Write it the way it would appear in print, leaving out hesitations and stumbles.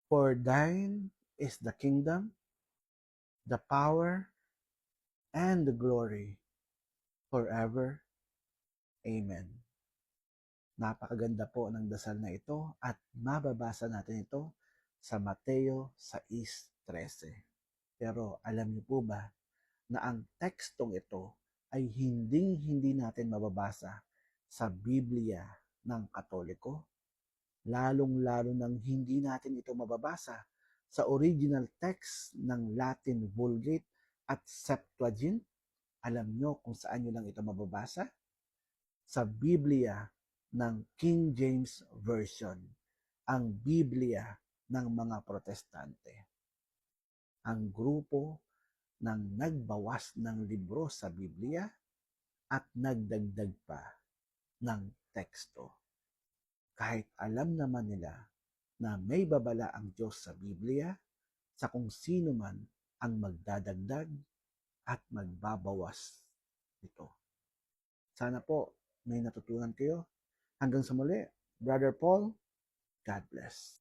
For thine is the kingdom, the power, and the glory forever. Amen. Napakaganda po ng dasal na ito at mababasa natin ito sa Mateo 6:13. Pero alam niyo po ba na ang tekstong ito ay hindi natin mababasa sa Biblia ng Katoliko? Lalong-lalo nang hindi natin ito mababasa sa original text ng Latin Vulgate at Septuagint. Alam nyo kung saan nyo lang ito mababasa? Sa Biblia ng King James Version, ang Biblia ng mga Protestante. Ang grupo ng nagbawas ng libro sa Biblia at nagdagdag pa ng teksto. Kahit alam naman nila na may babala ang Diyos sa Biblia sa kung sino man ang magdadagdag at magbabawas nito. Sana po may natutunan kayo. Hanggang sa muli, Brother Paul, God bless.